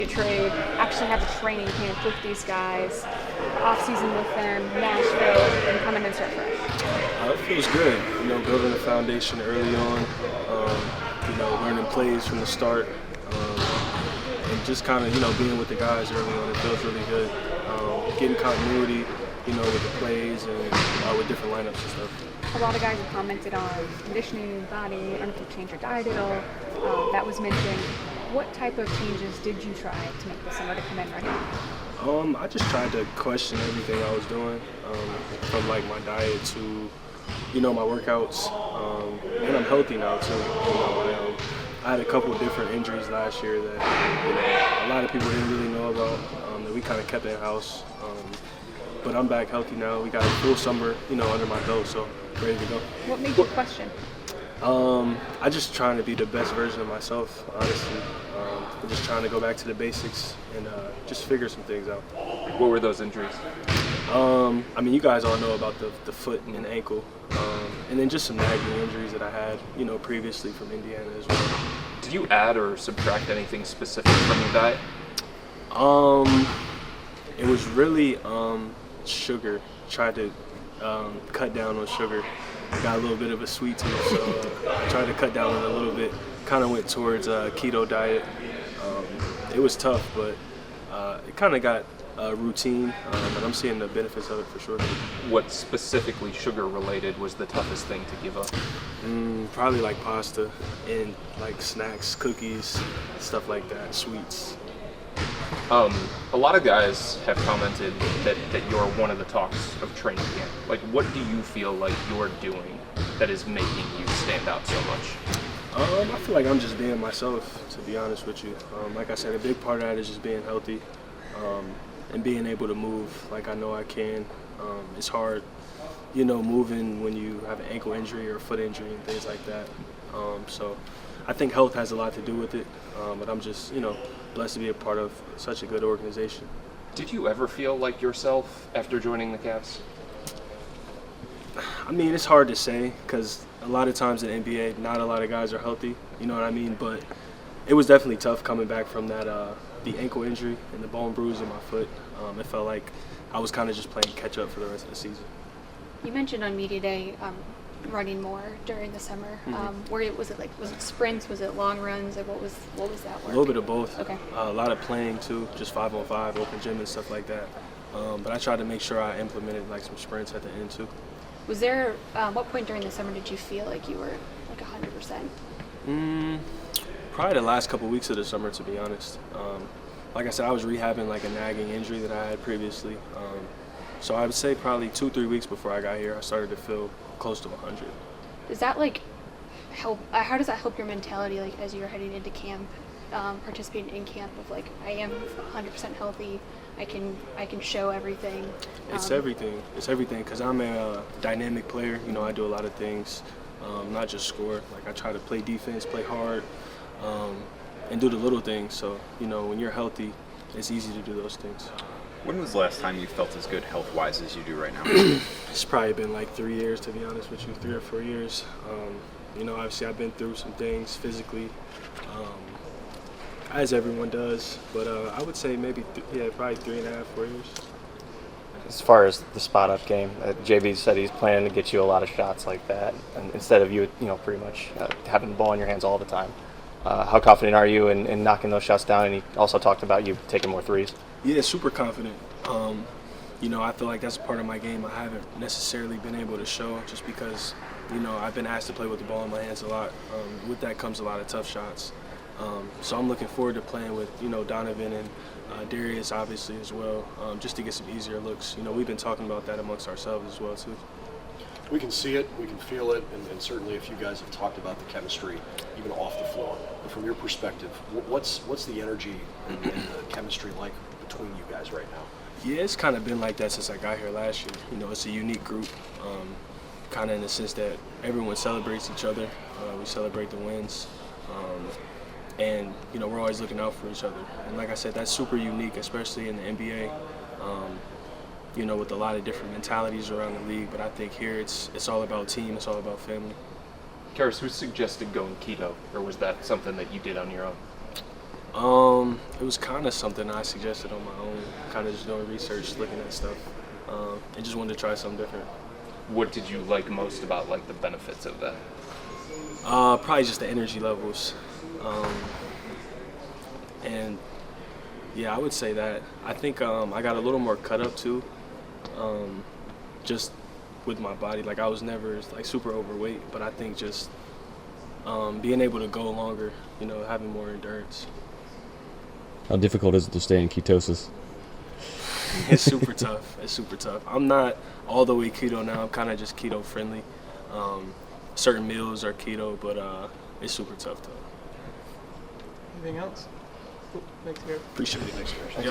trade, actually have a training camp with these guys, off-season with them, Nashville, and come in and start fresh? It feels good, building a foundation early on, learning plays from the start, and just kind of, being with the guys early on. It feels really good. Getting continuity, with the plays and with different lineups and stuff. A lot of guys have commented on conditioning, body. I don't know if you changed your diet at all. That was mentioned. What type of changes did you try to make this summer to come in ready? I just tried to question everything I was doing, from like my diet to, my workouts, and I'm healthy now too. I had a couple of different injuries last year that a lot of people didn't really know about, that we kind of kept in house. But I'm back healthy now. We got a full summer, under my belt, so ready to go. What made you question? I just trying to be the best version of myself, honestly. I'm just trying to go back to the basics and just figure some things out. What were those injuries? You guys all know about the foot and ankle, and then just some nagging injuries that I had, previously from Indiana as well. Did you add or subtract anything specific from your diet? It was really sugar. Tried to cut down on sugar. Got a little bit of a sweet tooth, so I tried to cut down on it a little bit. Kind of went towards a keto diet. It was tough, but it kind of got routine, but I'm seeing the benefits of it for sure. What specifically sugar-related was the toughest thing to give up? Probably like pasta and like snacks, cookies, stuff like that, sweets. A lot of guys have commented that you're one of the talks of training camp. Like, what do you feel like you're doing that is making you stand out so much? I feel like I'm just being myself, to be honest with you. Like I said, a big part of that is just being healthy, and being able to move like I know I can. It's hard, moving when you have an ankle injury or a foot injury and things like that. So I think health has a lot to do with it, but I'm just, blessed to be a part of such a good organization. Did you ever feel like yourself after joining the Cavs? It's hard to say because a lot of times in the NBA, not a lot of guys are healthy, you know what I mean? But it was definitely tough coming back from that, the ankle injury and the bone bruise in my foot. It felt like I was kind of just playing catch up for the rest of the season. You mentioned on Media Day running more during the summer. Where was it? Like, was it sprints? Was it long runs? Or what was that work? A little bit of both. Okay. A lot of playing too, just 5-on-5, open gym and stuff like that. But I tried to make sure I implemented like some sprints at the end too. Was there what point during the summer did you feel like you were like 100%? Probably the last couple weeks of the summer, to be honest. Like I said, I was rehabbing like a nagging injury that I had previously. So I would say probably 2-3 weeks before I got here, I started to feel close to 100. Does that like help? How does that help your mentality, like as you're heading into camp, participating in camp? Of like, I am 100% healthy. I can show everything. It's everything. It's everything because I'm a dynamic player. I do a lot of things, not just score. Like I try to play defense, play hard, and do the little things. So when you're healthy, it's easy to do those things. When was the last time you felt as good health-wise as you do right now? It's probably been like 3 years, to be honest with you, 3 or 4 years. Obviously I've been through some things physically, as everyone does, but I would say maybe, probably 3.5, 4 years. As far as the spot-up game, JB said he's planning to get you a lot of shots like that, and instead of you, pretty much having the ball in your hands all the time. How confident are you in knocking those shots down? And he also talked about you taking more threes. Yeah, super confident. I feel like that's a part of my game I haven't necessarily been able to show just because, I've been asked to play with the ball in my hands a lot. With that comes a lot of tough shots. So I'm looking forward to playing with, Donovan and Darius obviously as well, just to get some easier looks. We've been talking about that amongst ourselves as well too. We can see it, we can feel it, and certainly if you guys have talked about the chemistry, even off the floor. But from your perspective, what's the energy and the chemistry like between you guys right now? Yeah, it's kind of been like that since I got here last year. It's a unique group, kind of in the sense that everyone celebrates each other. We celebrate the wins, and we're always looking out for each other. And like I said, that's super unique, especially in the NBA. With a lot of different mentalities around the league, but I think here it's all about team, it's all about family. Caris, who suggested going keto, or was that something that you did on your own? It was kind of something I suggested on my own, kind of just doing research, looking at stuff, and just wanted to try something different. What did you like most about like the benefits of that? Probably just the energy levels, and yeah, I would say that. I think I got a little more cut up too, just with my body. Like I was never like super overweight, but I think just being able to go longer, you know, having more endurance. How difficult is it to stay in ketosis? It's super tough. It's super tough. I'm not all the way keto now. I'm kind of just keto friendly. Certain meals are keto, but it's super tough though. Anything else? Cool. Thanks, Garrett. Appreciate it. Thanks, Chris.